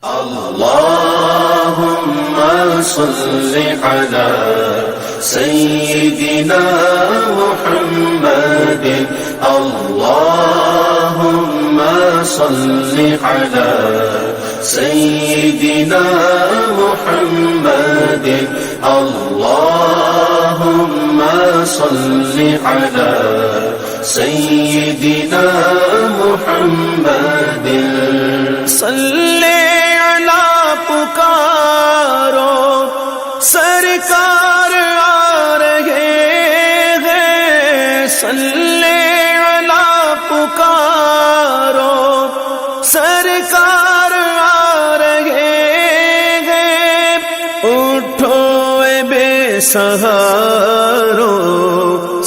اللهم صل على سيدنا محمد اللهم صل على سيدنا محمد اللهم صل على سيدنا محمد صلی پکارو سرکار آ رہے ہیں، صلی علی پکارو سرکار آ رہے ہیں، اٹھو اے بے سہارو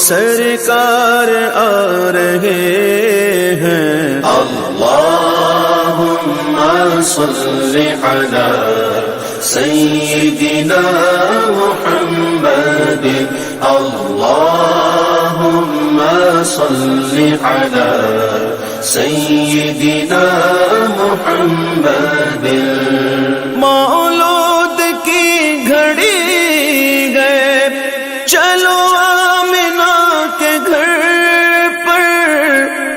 سرکار آ رہے ہیں۔ اللهم صل على سيدنا محمد اللهم صل على سيدنا محمد مولود کی گھڑی گئے چلو آمنہ کے گھر پر،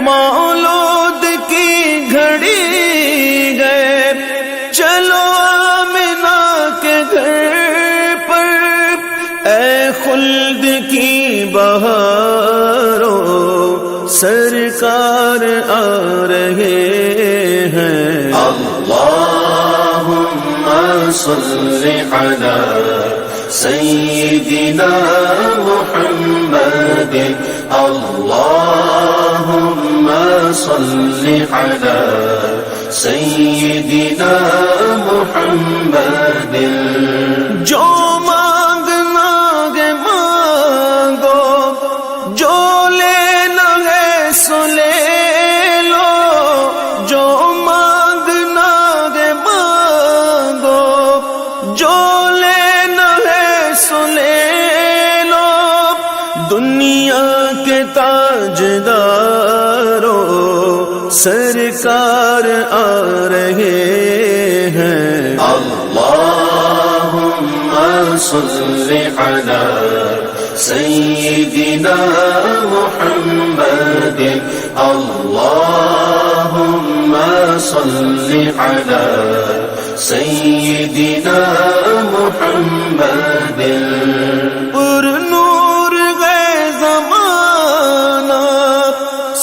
مولود کی گھڑی گئے چلو آمنہ کے گھر پر، اے خلد کی بہاروں سرکار آ رہے ہیں۔ اللهم صل على سيدنا محمد اللهم صل على سيدنا محمد جو مانگنا ہے مانگو، جو لینا ہے سو لے لو، جو مانگنا ہے مانگو، جو لینا ہے سو لے لو، دنیا کے تاجداروں سرکار آ رہے ہیں۔ اللهم صل على سيدنا محمد اللهم صل على سيدنا محمد پر نور گئے زمانہ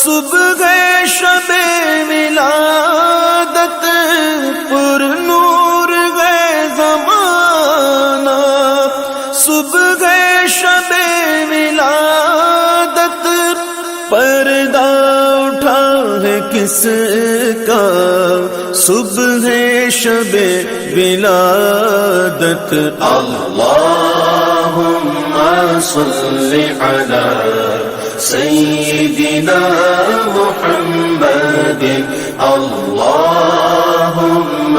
صبح شب ولادت، پر نور گئے زمانہ صبح شب ولادت، پردہ اٹھا ہے کس کا صبح شب ولادت۔ اللهم صل على سيدنا محمد اللهم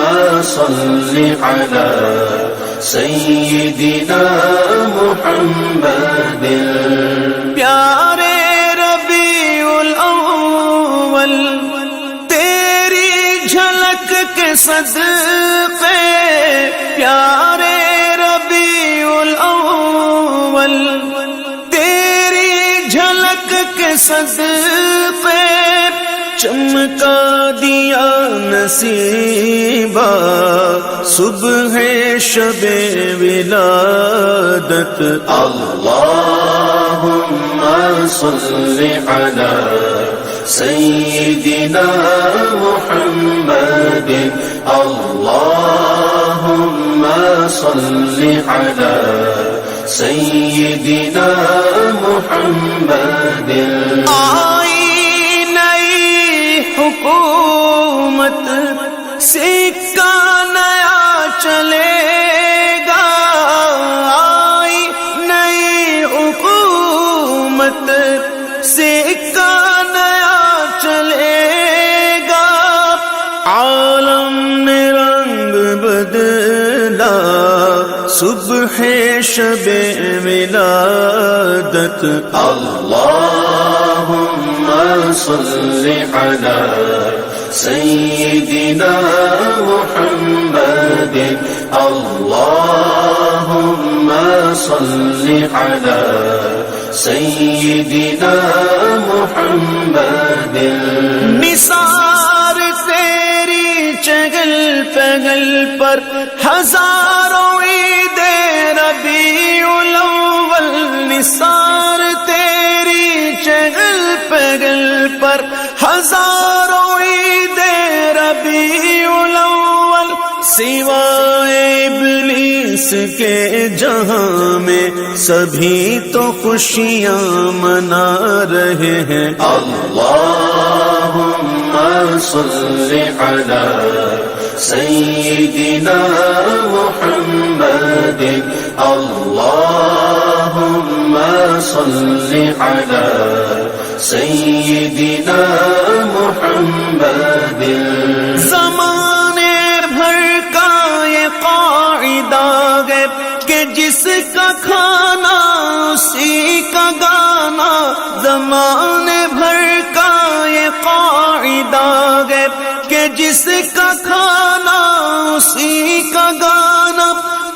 صل على سيدنا محمد پیارے ربیع الاول تیری جھلک کے صدقے، پیارے ربیع الاول تیری جھلک کے صدقے، چمکا دیا نصیبہ صبح شب ولادت۔ اللهم صل على سيدنا محمد اللهم صل على سيدنا محمد آئی نئی حکومت سکہ نیا چلے گا، آئی نئی حکومت سکہ نیا چلے گا، عالم نے رنگ بدلا صبح شب ولادت۔ اللهم صل على سيدنا محمد اللهم صل على سيدنا محمد نثار تیری چگل پگل پر ہزاروں عید ربیع الاول نثار تیری چگل پگل پر ہزاروں عید ربیع الاول سوائے ابلیس کے جہاں میں سبھی تو خوشیاں منا رہے ہیں اللهم صل على سيدنا محمد اللهم صل على سيدنا محمد زمانے بھر کا یہ قاعدہ ہے کہ جس کا کھانا اسی کا گانا زمانے بھر کا یہ قاعدہ ہے کہ جس کا کھانا اسی کا گانا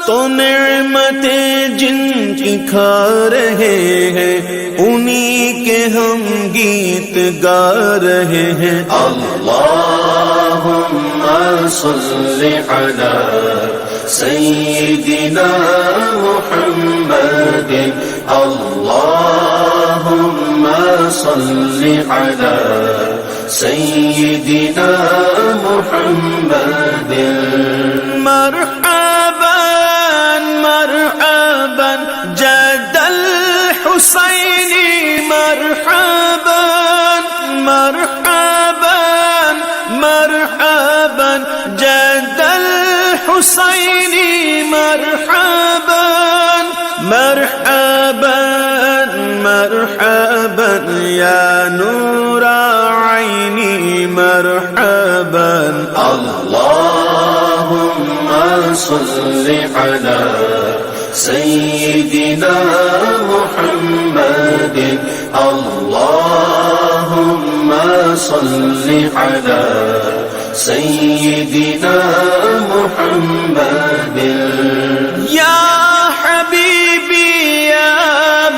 تو نعمتیں جن کی کھا رہے ہیں انہی کے ہم گیت گا رہے ہیں اللهم صل على سيدنا محمد اللهم صل على سيدنا محمد مرحبا مرحبا جد الحسین مرحبا مرحبا مرحبا جد الحسین مرحبا مرحبا مرحبا یا نور عینی مرحبا اللهم صل على سيدنا محمد اللهم صل على سيدنا محمد یا حبیبی یا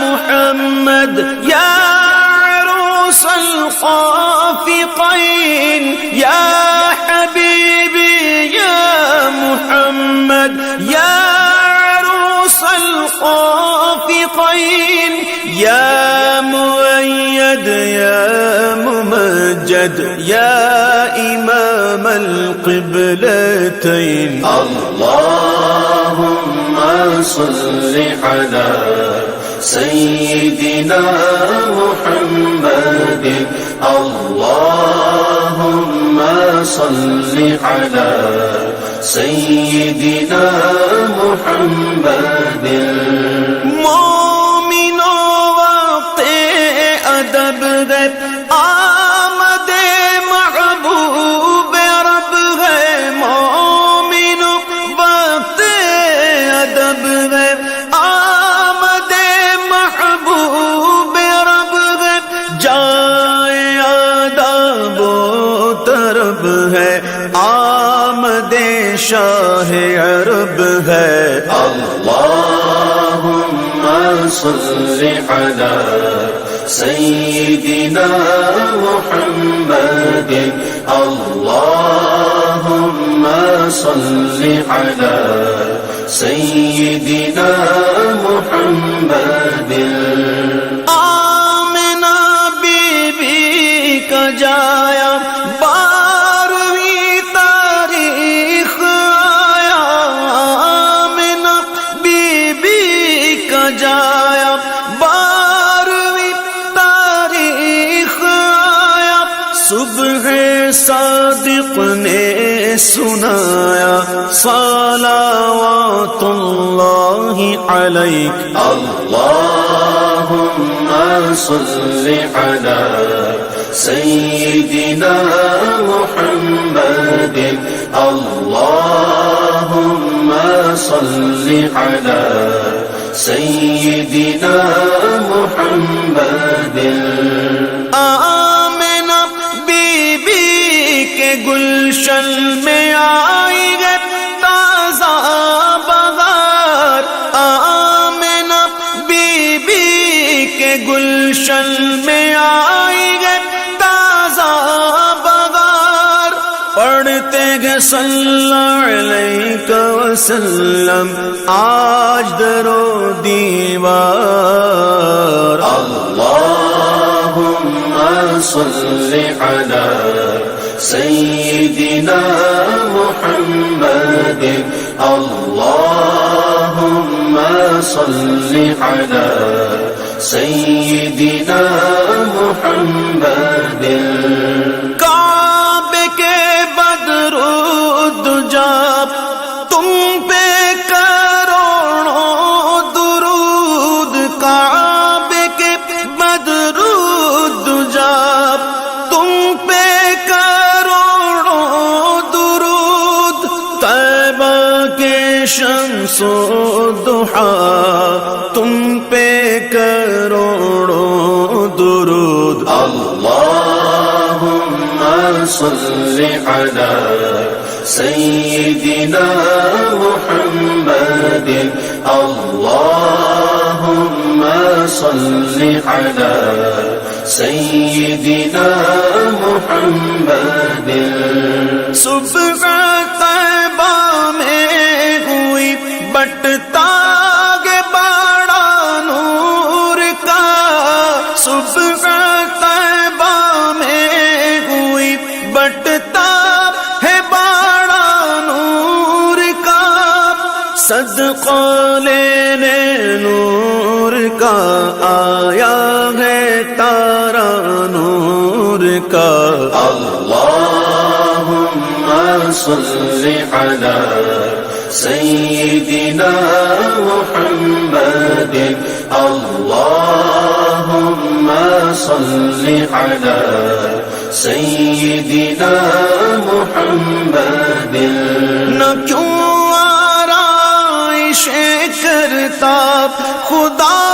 محمد یا عروس الخافقین یا حبیبی یا محمد یا عروس الخافقین یا مؤید یا ممجد یا امام القبلتین اللهم صل على سيدنا محمد اللهم صل على سيدنا محمد مومنو وقت ادب ہے آمد محبوب رب ہے مومنو وقت ادب ہے آمد محبوب رب ہے جائے آداب و طرب ہے آمد شاہ عرب ہے اللهم صل على سيدنا محمد اللهم صل على سيدنا محمد آمنہ بی بی کا جایا بارہویں تاریخ آیا آمنہ بی بی کا جایا بارہویں تاریخ آیا صبح صادق نے سنایا صلوات اللہ علیک اللهم صل على سيدنا محمد اللهم صل على سيدنا محمد آمنہ بی بی کے گلشن میں آئی ہے تازہ بہار، آمنہ بی بی کے گلشن میں آئی ہے تازہ بہار، پڑھتے گے صلی اللہ علیہ وسلم آج در و دیوار۔ اللهم صل على سيدنا محمد، اللهم صل على سيدنا محمد۔ کعبے کے بدرالدجا تم پہ کروڑوں درود، کعبے کے بدرالدجا تم پہ کروڑوں درود، طیبہ کے شمس و ضحیٰ تم پہ کروڑوں درود۔ اللهم صل على سيدنا محمد، اللهم صل على سيدنا محمد۔ صبح طیبہ میں ہوئی بٹتا گے بڑا نور کا، صبح طیبہ میں ہوئی بٹتا ہے بڑا نور کا، صدقہ لینے نور کا آیا ہے تارا نور کا۔ اللهم صل على سيدنا محمد، اللهم صل على سيدنا محمد۔ نہ کیوں آرائش کرتا خدا